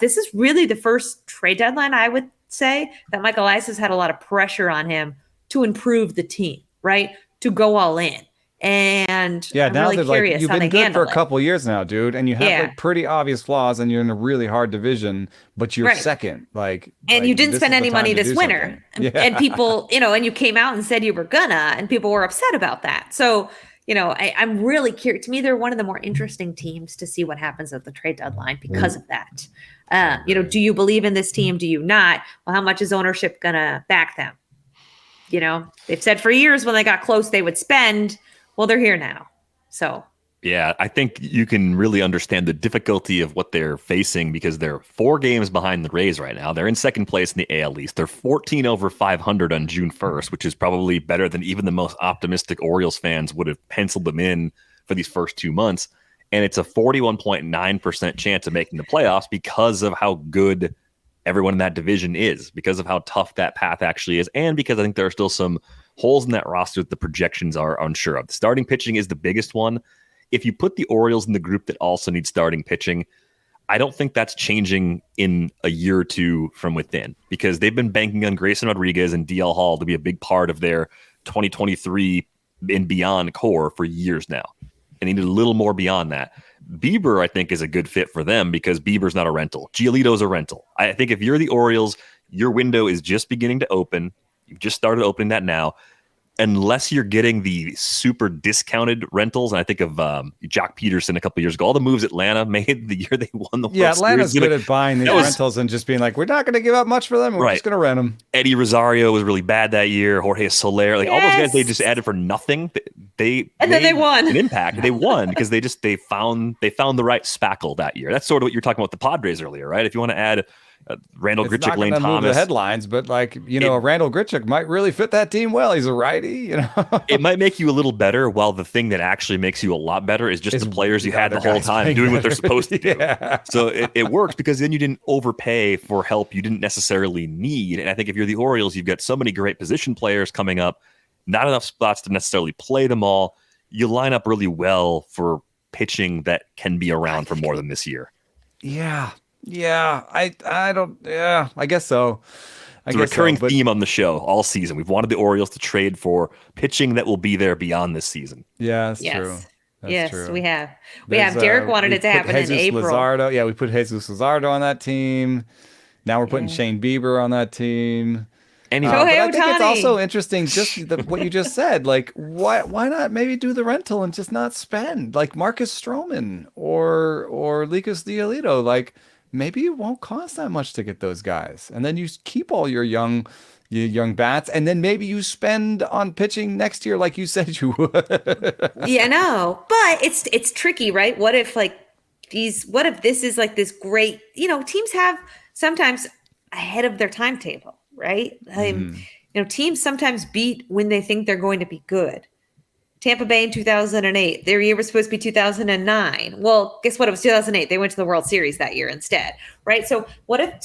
This is really the first trade deadline, I would say, that Mike Elias has had a lot of pressure on him to improve the team, right? To go all in. And I'm now really they're curious like, you've how been they good for a handle it. couple of years now, dude, and you have like pretty obvious flaws, and you're in a really hard division, but you're second. And you didn't spend any money this winter, and people, and you came out and said you were gonna, and people were upset about that. So, I'm really curious. To me, they're one of the more interesting teams to see what happens at the trade deadline because of that. Do you believe in this team? Do you not? Well, how much is ownership gonna back them? They've said for years when they got close, they would spend. Well, they're here now. So, yeah, I think you can really understand the difficulty of what they're facing because they're 4 games behind the Rays right now. They're in second place in the AL East. They're 14 over 500 on June 1st, which is probably better than even the most optimistic Orioles fans would have penciled them in for these first 2 months. And it's a 41.9% chance of making the playoffs because of how good everyone in that division is because of how tough that path actually is, and because I think there are still some holes in that roster that the projections are unsure of. The starting pitching is the biggest one. If you put the Orioles in the group that also needs starting pitching, I don't think that's changing in a year or two from within, because they've been banking on Grayson Rodriguez and DL Hall to be a big part of their 2023 and beyond core for years now. And they need a little more beyond that. Bieber, I think, is a good fit for them because Bieber's not a rental. Giolito's a rental. I think if you're the Orioles, your window is just beginning to open. You've just started opening that now. Unless you're getting the super discounted rentals, and I think of Jock Peterson a couple of years ago, all the moves Atlanta made the year they won the World Series. Atlanta's good at buying these rentals and just being like, we're not going to give up much for them. We're just going to rent them. Eddie Rosario was really bad that year. Jorge Soler, all those guys they just added for nothing. Then they won an impact. They won because they found the right spackle that year. That's sort of what you were talking about with the Padres earlier, right? If you want to add Randall Grichuk, Lane Thomas, move the headlines, but a Randall Grichuk might really fit that team well. He's a righty, It might make you a little better, while the thing that actually makes you a lot better is just the players you had the whole time doing what they're supposed to do. So it works because then you didn't overpay for help you didn't necessarily need. And I think if you're the Orioles, you've got so many great position players coming up, not enough spots to necessarily play them all. You line up really well for pitching that can be around for more than this year. Yeah, I guess so. It's a recurring theme on the show all season. We've wanted the Orioles to trade for pitching that will be there beyond this season. Yeah, that's true. Yes, true. We have. Derek wanted it to happen in April. Luzardo. Yeah, we put Jesus Luzardo on that team. Now we're putting Shane Bieber on that team. Anyway, but I think it's also interesting, just what you just said. Why not maybe do the rental and just not spend like Marcus Stroman or Lucas Giolito? Maybe it won't cost that much to get those guys. And then you keep all your young bats, and then maybe you spend on pitching next year like you said you would. Yeah, no. But it's tricky, right? What if this is like this great, teams have sometimes ahead of their timetable, right? Teams sometimes beat when they think they're going to be good. Tampa Bay in 2008. Their year was supposed to be 2009. Well, guess what? It was 2008. They went to the World Series that year instead, right? So what if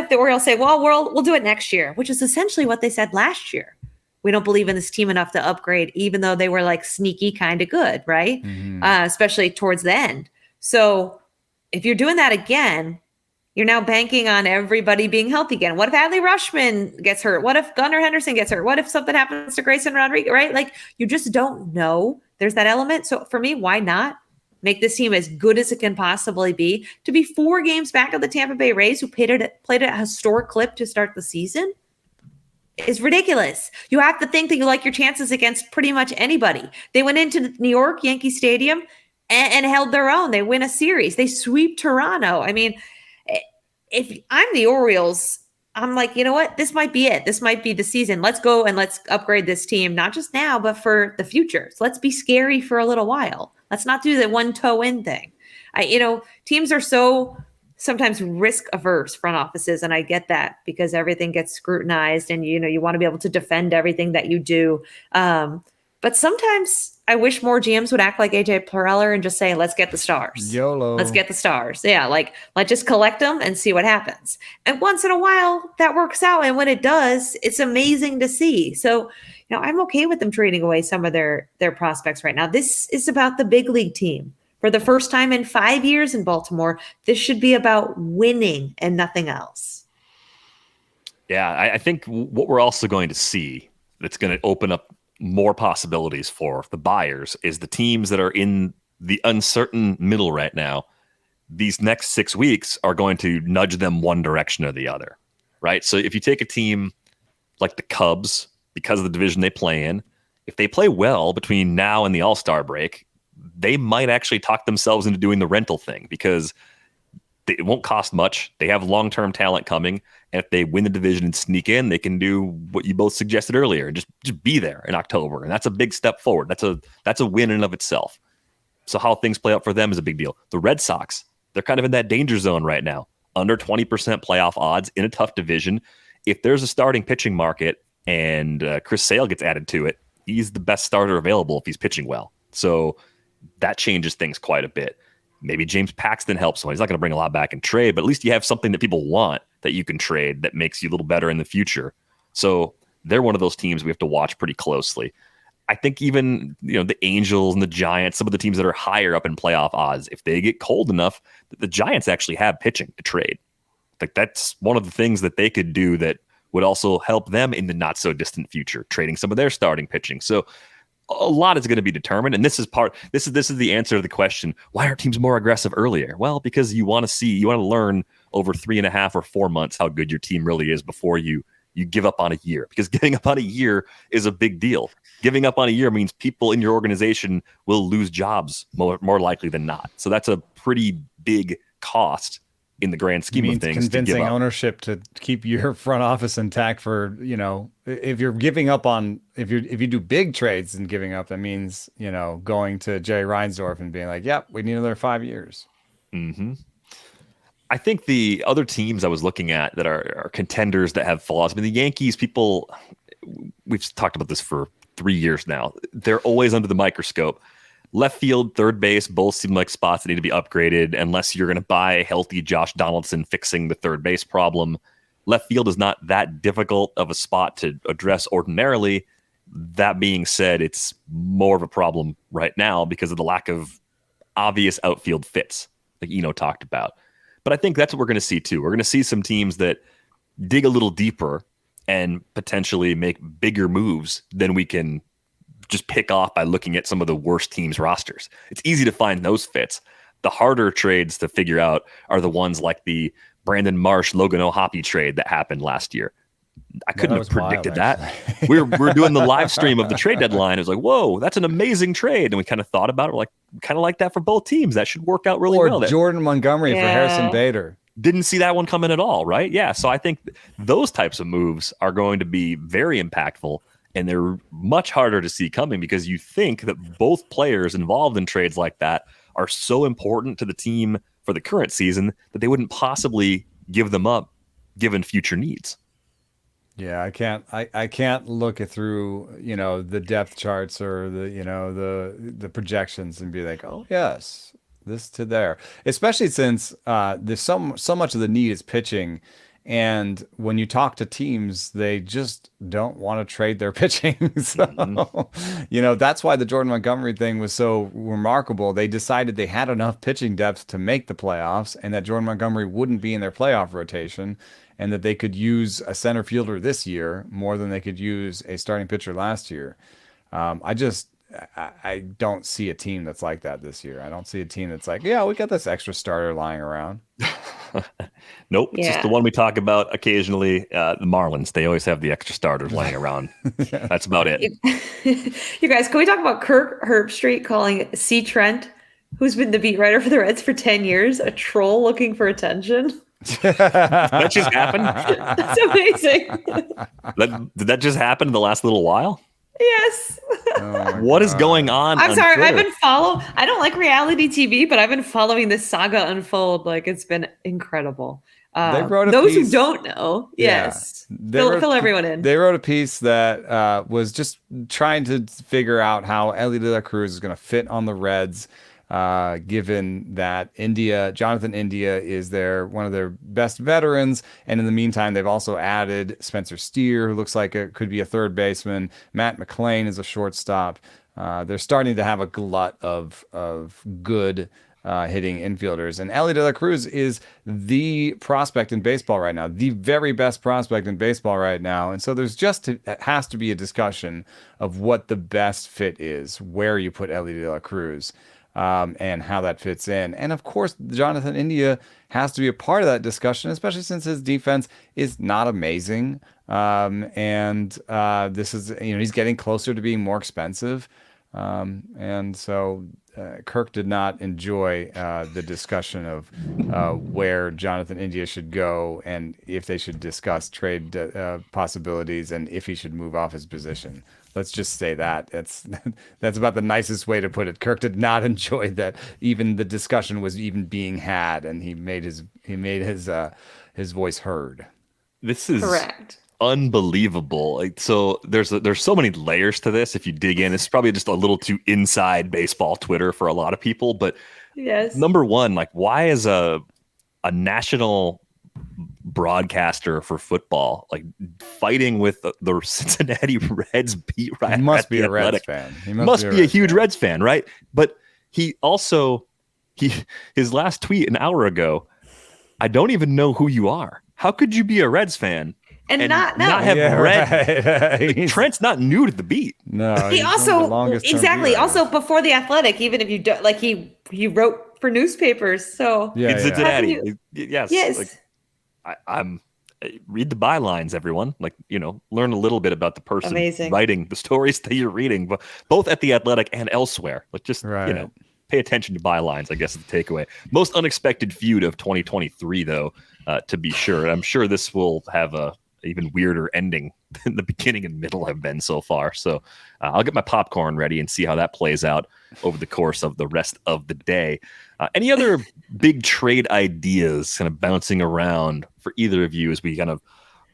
the Orioles say, well, we'll do it next year, which is essentially what they said last year. We don't believe in this team enough to upgrade, even though they were sneaky kind of good, right? Mm-hmm. Especially towards the end. So if you're doing that again, you're now banking on everybody being healthy again. What if Adley Rutschman gets hurt? What if Gunnar Henderson gets hurt? What if something happens to Grayson Rodriguez, right? You just don't know. There's that element. So for me, why not make this team as good as it can possibly be? To be 4 games back of the Tampa Bay Rays, who played at a historic clip to start the season, is ridiculous. You have to think that you like your chances against pretty much anybody. They went into New York Yankee Stadium and held their own. They win a series. They sweep Toronto. I mean, if I'm the Orioles, I'm like, you know what? This might be it. This might be the season. Let's go and let's upgrade this team, not just now, but for the future. So let's be scary for a little while. Let's not do the one toe in thing. Teams are so sometimes risk averse, front offices, and I get that because everything gets scrutinized and, you want to be able to defend everything that you do. But sometimes I wish more GMs would act like AJ Preller and just say, let's get the stars. YOLO. Let's get the stars. Yeah, let's just collect them and see what happens. And once in a while, that works out. And when it does, it's amazing to see. So, I'm okay with them trading away some of their prospects right now. This is about the big league team. For the first time in 5 years in Baltimore, this should be about winning and nothing else. Yeah, I think what we're also going to see that's going to open up more possibilities for the buyers is the teams that are in the uncertain middle right now. These next 6 weeks are going to nudge them one direction or the other, right? So if you take a team like the Cubs, because of the division they play in, if they play well between now and the All-Star break, they might actually talk themselves into doing the rental thing because it won't cost much. They have long-term talent coming. And if they win the division and sneak in, they can do what you both suggested earlier and just be there in October. And that's a big step forward. That's a win in and of itself. So how things play out for them is a big deal. The Red Sox, they're kind of in that danger zone right now. Under 20% playoff odds in a tough division. If there's a starting pitching market and Chris Sale gets added to it, he's the best starter available if he's pitching well. So that changes things quite a bit. Maybe James Paxton helps someone. He's not going to bring a lot back in trade, but at least you have something that people want that you can trade that makes you a little better in the future. So they're one of those teams we have to watch pretty closely. I think even, the Angels and the Giants, some of the teams that are higher up in playoff odds, if they get cold enough, the Giants actually have pitching to trade. Like that's one of the things that they could do that would also help them in the not so distant future, trading some of their starting pitching. So a lot is going to be determined. And this is the answer to the question, why aren't teams more aggressive earlier? Well, because you want to learn over 3.5 or 4 months how good your team really is before you give up on a year, because giving up on a year is a big deal. Giving up on a year means people in your organization will lose jobs more likely than not. So that's a pretty big cost in the grand scheme of things. Convincing ownership to keep your front office intact for, if you're giving up on, if you do big trades and giving up, that means, going to Jerry Reinsdorf and being like, yep, we need another 5 years. Mm-hmm. I think the other teams I was looking at that are contenders that have flaws. I mean, the Yankees, we've talked about this for 3 years now. They're always under the microscope. Left field, third base, both seem like spots that need to be upgraded unless you're going to buy healthy Josh Donaldson fixing the third base problem. Left field is not that difficult of a spot to address ordinarily. That being said, it's more of a problem right now because of the lack of obvious outfield fits, like Eno talked about. But I think that's what we're going to see too. We're going to see some teams that dig a little deeper and potentially make bigger moves than we can just pick off by looking at some of the worst teams' rosters. It's easy to find those fits. The harder trades to figure out are the ones like the Brandon Marsh, Logan O'Hoppe trade that happened last year. I couldn't have predicted that. We're doing the live stream of the trade deadline. It was like, whoa, that's an amazing trade. And we kind of thought about it. We're like, kind of like that for both teams. That should work out really well. Or Jordan Montgomery for Harrison Bader. Didn't see that one coming at all, right? Yeah. So I think those types of moves are going to be very impactful. And they're much harder to see coming because you think that both players involved in trades like that are so important to the team for the current season that they wouldn't possibly give them up given future needs. Yeah, I can't look it through, the depth charts or the projections and be like, oh yes, this to there. Especially since there's so much of the need is pitching. And when you talk to teams, they just don't want to trade their pitching. So, that's why the Jordan Montgomery thing was so remarkable. They decided they had enough pitching depth to make the playoffs and that Jordan Montgomery wouldn't be in their playoff rotation and that they could use a center fielder this year more than they could use a starting pitcher last year. I don't see a team that's like that this year. I don't see a team that's like, yeah, we got this extra starter lying around. Nope. It's just the one we talk about occasionally. The Marlins, they always have the extra starters laying around. That's about it. You guys, can we talk about Kirk Herbstreit calling C. Trent, who's been the beat writer for the Reds for 10 years, a troll looking for attention? That just happened? That's amazing. Did that just happen in the last little while? Yes. What is going on? I'm sorry. Twitter? I don't like reality TV, but I've been following this saga unfold. Like it's been incredible. They wrote those who don't know, yes, fill everyone in. They wrote a piece that was just trying to figure out how Elly De La Cruz is going to fit on the Reds. Given that Jonathan India is one of their best veterans. And in the meantime, they've also added Spencer Steer, who looks like it could be a third baseman. Matt McClain is a shortstop. They're starting to have a glut of good hitting infielders. And Elly De La Cruz is the prospect in baseball right now, the very best prospect in baseball right now. And so has to be a discussion of what the best fit is, where you put Elly De La Cruz. And how that fits in. And of course, Jonathan India has to be a part of that discussion, especially since his defense is not amazing. This is, he's getting closer to being more expensive. And so Kirk did not enjoy the discussion of where Jonathan India should go and if they should discuss trade possibilities and if he should move off his position. Let's just say that. That's about the nicest way to put it. Kirk did not enjoy that even the discussion was even being had, and he made his voice heard. This is correct. Unbelievable. Like, so there's so many layers to this. If you dig in, it's probably just a little too inside baseball Twitter for a lot of people. But Yes. Number one, like, why is a national broadcaster for football like fighting with the Cincinnati Reds beat writer? He must at be The a Reds Athletic? fan. He Must be a huge Reds fan, right? But he also his last tweet an hour ago, I don't even know who you are. How could you be a Reds fan And not know. have read? Right. Trent's not new to the beat. No, He he's also one of the longest-term exactly beat also writers. before the Athletic, even if you don't like he wrote for newspapers. So Yeah, It's yeah. Cincinnati. Yes. yes. Like, I'm read the bylines, everyone. Like, learn a little bit about the person Amazing. writing the stories that you're reading, but both at the Athletic and elsewhere. Like, just Right. pay attention to bylines, I guess is the takeaway. Most unexpected feud of 2023, though, to be sure. And I'm sure this will have a even weirder ending than the beginning and middle have been so far. So I'll get my popcorn ready and see how that plays out over the course of the rest of the day. Any other big trade ideas kind of bouncing around for either of you as we kind of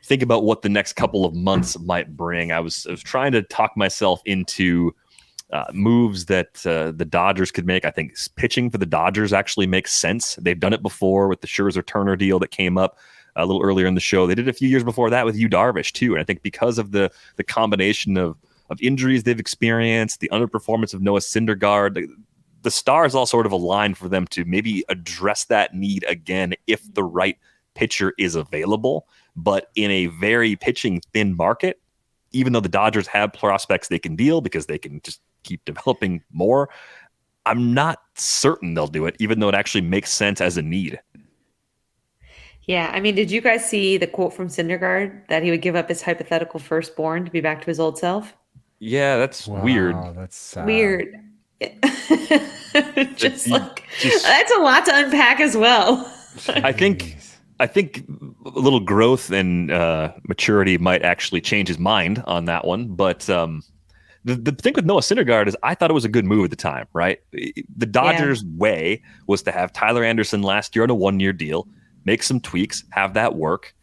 think about what the next couple of months might bring? I was trying to talk myself into moves that the Dodgers could make. I think pitching for the Dodgers actually makes sense. They've done it before with the Scherzer Turner deal that came up a little earlier in the show. They did it a few years before that with Yu Darvish too. And I think because of the combination of injuries they've experienced, the underperformance of Noah Syndergaard, the stars all sort of align for them to maybe address that need again if the right pitcher is available. But in a very pitching thin market, even though the Dodgers have prospects they can deal because they can just keep developing more, I'm not certain they'll do it, even though it actually makes sense as a need. Yeah, I mean, did you guys see the quote from Syndergaard that he would give up his hypothetical firstborn to be back to his old self? Yeah, that's Wow, weird. That's sad. Weird. Just that's a lot to unpack as well. I think a little growth and maturity might actually change his mind on that one. But the thing with Noah Syndergaard is I thought it was a good move at the time, right? The Dodgers' way was to have Tyler Anderson last year on a 1-year deal, make some tweaks, have that work.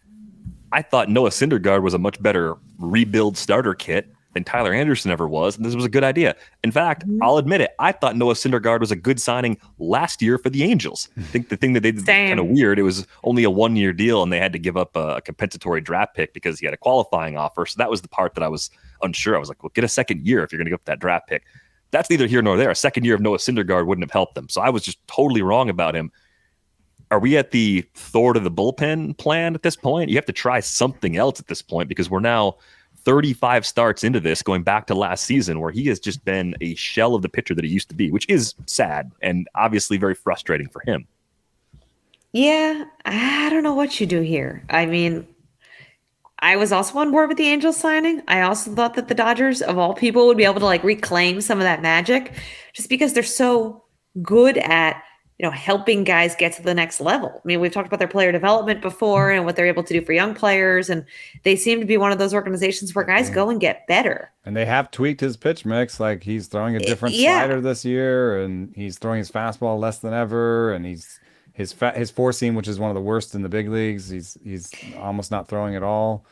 I thought Noah Syndergaard was a much better rebuild starter kit than Tyler Anderson ever was, and this was a good idea. In fact, I'll admit it, I thought Noah Syndergaard was a good signing last year for the Angels. I think the thing that they did kind of weird, it was only a 1-year deal, and they had to give up a compensatory draft pick because he had a qualifying offer. So that was the part that I was unsure. I was like, well, get a second year if you're going to give up that draft pick. That's neither here nor there. A second year of Noah Syndergaard wouldn't have helped them. So I was just totally wrong about him. Are we at the Thor to the bullpen plan at this point? You have to try something else at this point because we're now 35 starts into this, going back to last season, where he has just been a shell of the pitcher that he used to be, which is sad and obviously very frustrating for him. Yeah, I don't know what you do here. I mean, I was also on board with the Angels signing. I also thought that the Dodgers, of all people, would be able to like reclaim some of that magic just because they're so good at helping guys get to the next level. I mean, we've talked about their player development before and what they're able to do for young players. And they seem to be one of those organizations where guys go and get better. And they have tweaked his pitch mix. Like he's throwing a different slider this year and he's throwing his fastball less than ever. And his four seam, which is one of the worst in the big leagues, he's almost not throwing at all.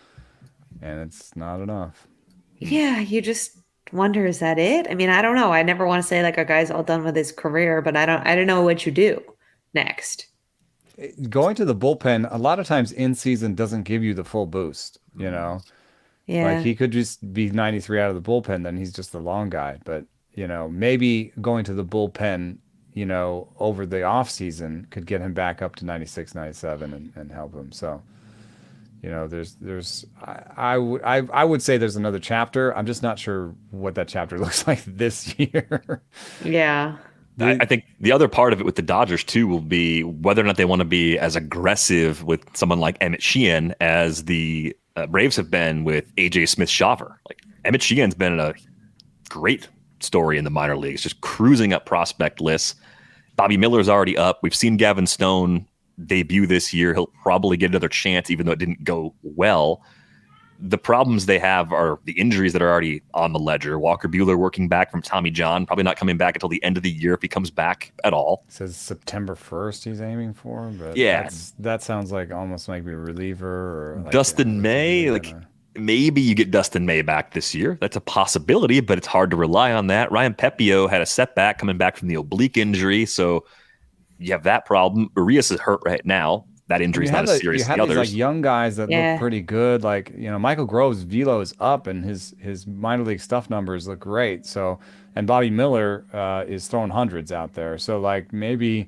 And it's not enough. Yeah. You just wonder, is that it? I mean, I don't know. I never want to say like a guy's all done with his career, but I don't know what you do next. Going to the bullpen a lot of times in season doesn't give you the full boost, Yeah. Like he could just be 93 out of the bullpen, then he's just the long guy. But, maybe going to the bullpen, over the off season could get him back up to 96, 97 and help him. So, I would say there's another chapter. I'm just not sure what that chapter looks like this year. Yeah. I think the other part of it with the Dodgers too will be whether or not they want to be as aggressive with someone like Emmett Sheehan as the Braves have been with AJ Smith-Shawver. Like Emmett Sheehan's been a great story in the minor leagues, just cruising up prospect lists. Bobby Miller's already up. We've seen Gavin Stone debut this year. He'll probably get another chance, even though it didn't go well. The problems they have are the injuries that are already on the ledger. Walker Buehler working back from Tommy John, probably not coming back until the end of the year if he comes back at all. It says September 1st he's aiming for, but yeah, that sounds like almost maybe a reliever. Or like Dustin May, maybe you get Dustin May back this year. That's a possibility, but it's hard to rely on that. Ryan Pepio had a setback coming back from the oblique injury, so you have that problem. Urias is hurt right now. That injury is not as serious as the these others. like young guys that look pretty good. Like, Michael Grove's velo is up and his minor league stuff numbers look great. So, and Bobby Miller is throwing hundreds out there. So like maybe,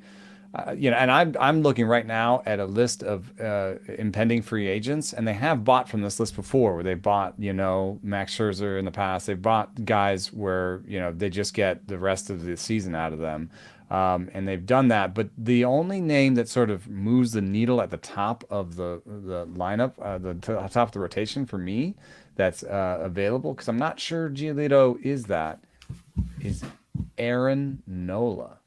and I'm looking right now at a list of impending free agents, and they have bought from this list before, where they bought, Max Scherzer in the past. They've bought guys where, they just get the rest of the season out of them. And they've done that, but the only name that sort of moves the needle at the top of the lineup, top of the rotation for me, that's available, because I'm not sure Giolito is Aaron Nola.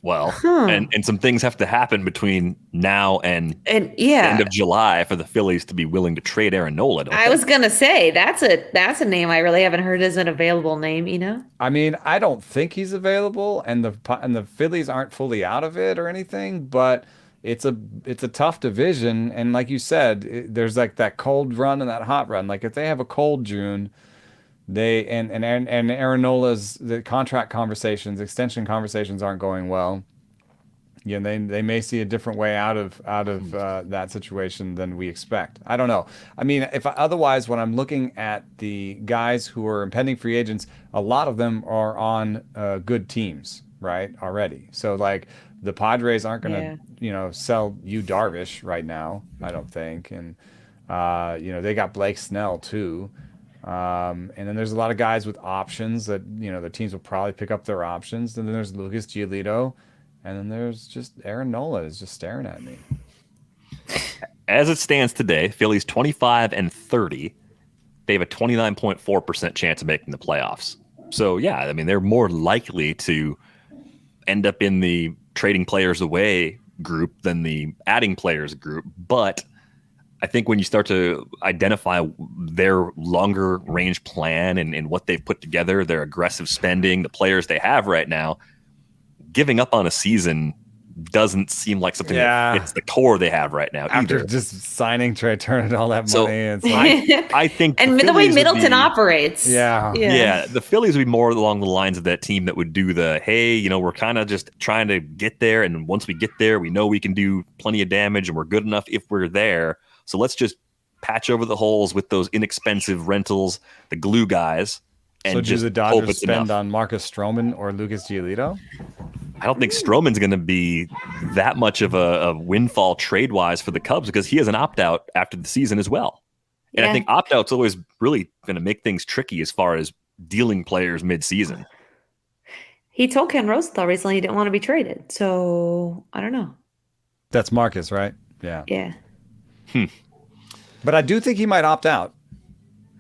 Well, and some things have to happen between now and the end of July for the Phillies to be willing to trade Aaron Nola. I was gonna say that's a name I really haven't heard as an available name. I mean, I don't think he's available, and the Phillies aren't fully out of it or anything, but it's a tough division, and like you said, there's like that cold run and that hot run. Like if they have a cold June. And Aaron Nola's the contract conversations, extension conversations aren't going well. They may see a different way out of that situation than we expect. I don't know. I mean, otherwise, when I'm looking at the guys who are impending free agents, a lot of them are on good teams, right? Already. So like the Padres aren't going to sell Yu Darvish right now, I don't think, and they got Blake Snell too. And then there's a lot of guys with options that, the teams will probably pick up their options. And then there's Lucas Giolito. And then there's just Aaron Nola is just staring at me. As it stands today, Phillies 25-30. They have a 29.4% chance of making the playoffs. So, yeah, I mean, they're more likely to end up in the trading players away group than the adding players group. But I think when you start to identify their longer range plan and what they've put together, their aggressive spending, the players they have right now, giving up on a season doesn't seem like something that fits the core they have right now. After either. Just signing Trey Turner all that money. It's I think and the way Middleton operates. Yeah. The Phillies would be more along the lines of that team that would do the, hey, we're kind of just trying to get there. And once we get there, we know we can do plenty of damage and we're good enough if we're there. So let's just patch over the holes with those inexpensive rentals, the glue guys. And so just do the Dodgers spend enough. on Marcus Stroman or Lucas Giolito? I don't think Stroman's going to be that much of a windfall trade-wise for the Cubs because he has an opt-out after the season as well. And I think opt-out's always really going to make things tricky as far as dealing players mid-season. He told Ken Rosenthal recently he didn't want to be traded. So, I don't know. That's Marcus, right? Yeah. Yeah. But I do think he might opt out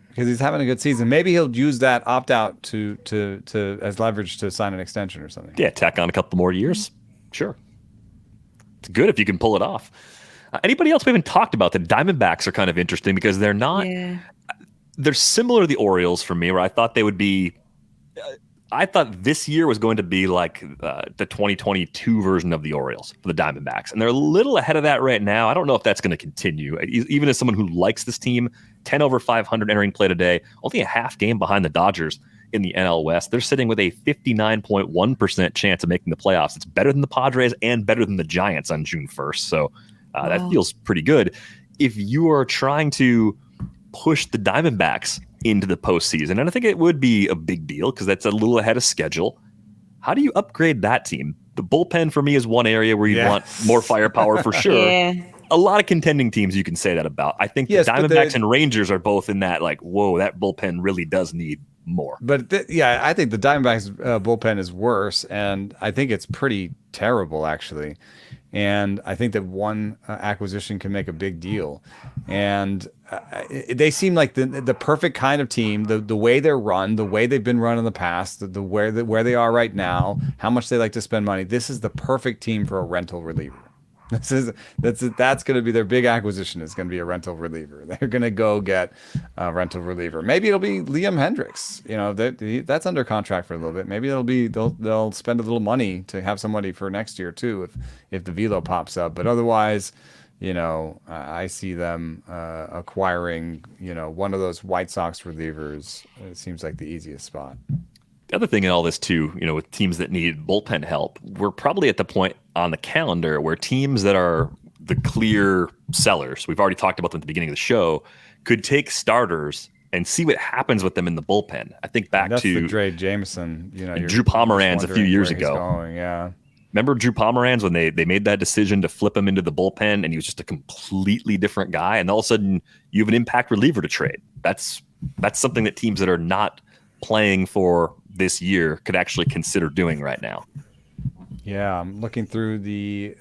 because he's having a good season. Maybe he'll use that opt out to as leverage to sign an extension or something. Yeah, tack on a couple more years. Sure. It's good if you can pull it off. Anybody else we haven't talked about? The Diamondbacks are kind of interesting because they're not. Yeah. They're similar to the Orioles for me, where I thought they would be. I thought this year was going to be like the 2022 version of the Orioles for the Diamondbacks. And they're a little ahead of that right now. I don't know if that's going to continue. Even as someone who likes this team, 10 over 500 entering play today, only a half game behind the Dodgers in the NL West. They're sitting with a 59.1% chance of making the playoffs. It's better than the Padres and better than the Giants on June 1st. So that feels pretty good. If you are trying to push the Diamondbacks into the postseason, and I think it would be a big deal because that's a little ahead of schedule. How do you upgrade that team? The bullpen for me is one area where you want more firepower for sure. A lot of contending teams you can say that about. I think the Diamondbacks and Rangers are both in that like, whoa, that bullpen really does need more. But I think the Diamondbacks bullpen is worse, and I think it's pretty terrible actually. And I think that one acquisition can make a big deal. And they seem like the perfect kind of team, the way they're run, the way they've been run in the past, where they are right now, how much they like to spend money. This is the perfect team for a rental reliever. That's going to be their big acquisition. Is going to be a rental reliever. They're going to go get a rental reliever. Maybe it'll be Liam Hendricks. That's under contract for a little bit. Maybe they'll spend a little money to have somebody for next year too, if the velo pops up. But otherwise, I see them acquiring one of those White Sox relievers. It seems like the easiest spot. The other thing in all this too, with teams that need bullpen help, we're probably at the point on the calendar where teams that are the clear sellers, we've already talked about them at the beginning of the show, could take starters and see what happens with them in the bullpen. I think back that's to the Dre Jameson, Drew Pomeranz a few years ago. Yeah. Remember Drew Pomeranz when they made that decision to flip him into the bullpen, and he was just a completely different guy, and all of a sudden you have an impact reliever to trade. That's something that teams that are not playing for this year could actually consider doing right now. Yeah, I'm looking through the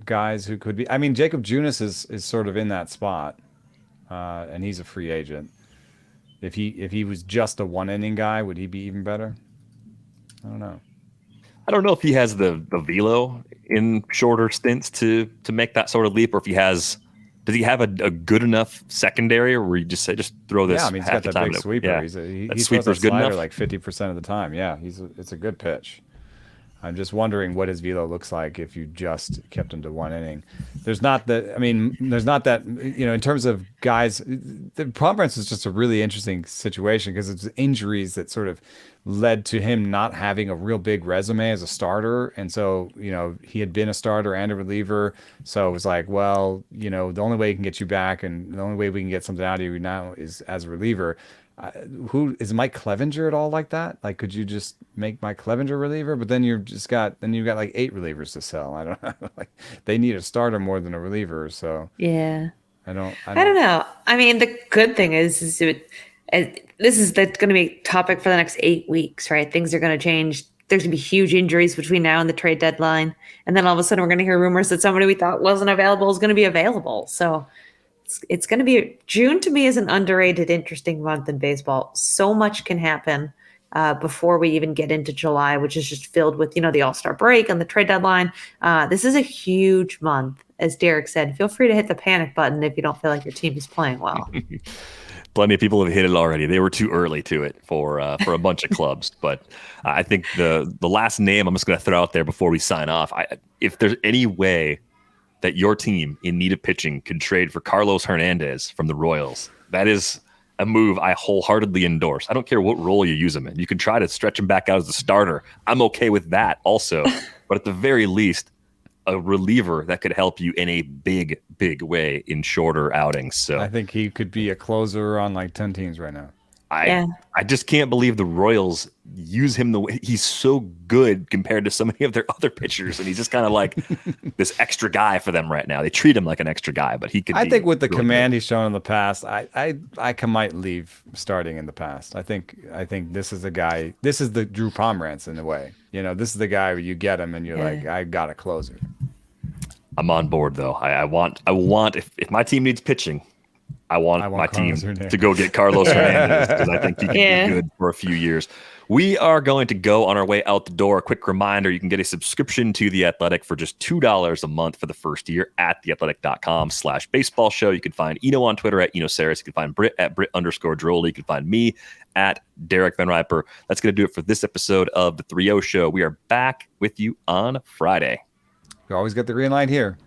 guys who could be. I mean, Jacob Junis is sort of in that spot, and he's a free agent. If he was just a one-inning guy, would he be even better? I don't know. I don't know if he has the velo in shorter stints to make that sort of leap, or if he has. Does he have a good enough secondary, or where you just throw this? Yeah, I mean, he's got that big sweeper. Yeah, he sweeper's good enough. Like 50% of the time. Yeah, it's a good pitch. I'm just wondering what his velo looks like if you just kept him to one inning. There's not that. In terms of guys, the Pomeranz is just a really interesting situation because it's injuries that sort of led to him not having a real big resume as a starter. And so, he had been a starter and a reliever. So it was like, well, the only way he can get you back and the only way we can get something out of you now is as a reliever. Who is Mike Clevenger at all like that? Like, could you just make Mike Clevenger reliever? But then you've got like 8 relievers to sell. I don't know. Like, they need a starter more than a reliever. So yeah, I don't know. I mean, the good thing is that's going to be a topic for the next 8 weeks, right? Things are going to change. There's going to be huge injuries between now and the trade deadline, and then all of a sudden we're going to hear rumors that somebody we thought wasn't available is going to be available. So. It's going to be June to me is an underrated, interesting month in baseball. So much can happen before we even get into July, which is just filled with, the All-Star break and the trade deadline. This is a huge month. As Derek said, feel free to hit the panic button if you don't feel like your team is playing well. Plenty of people have hit it already. They were too early to it for a bunch of clubs. But I think the last name I'm just going to throw out there before we sign off, if there's any way that your team in need of pitching could trade for Carlos Hernandez from the Royals, that is a move I wholeheartedly endorse. I don't care what role you use him in. You can try to stretch him back out as a starter. I'm okay with that also. But at the very least, a reliever that could help you in a big, big way in shorter outings. So I think he could be a closer on like 10 teams right now. I just can't believe the Royals use him the way he's so good compared to so many of their other pitchers, and he's just kind of like this extra guy for them right now. They treat him like an extra guy, but he could. I think with the really command he's shown in the past, I might leave starting in the past. I think this is the guy. This is the Drew Pomeranz in a way. This is the guy where you get him and you're like, I got a closer. I'm on board though. I want if my team needs pitching. I want my team to go get Carlos Hernandez because I think he can be good for a few years. We are going to go on our way out the door. A quick reminder, you can get a subscription to The Athletic for just $2 a month for the first year at theathletic.com/baseball show. You can find Eno on Twitter at Eno Saris. You can find Britt at Britt_Droley. You can find me at Derek Van Riper. That's going to do it for this episode of the 3-0 show. We are back with you on Friday. We always get the green light here.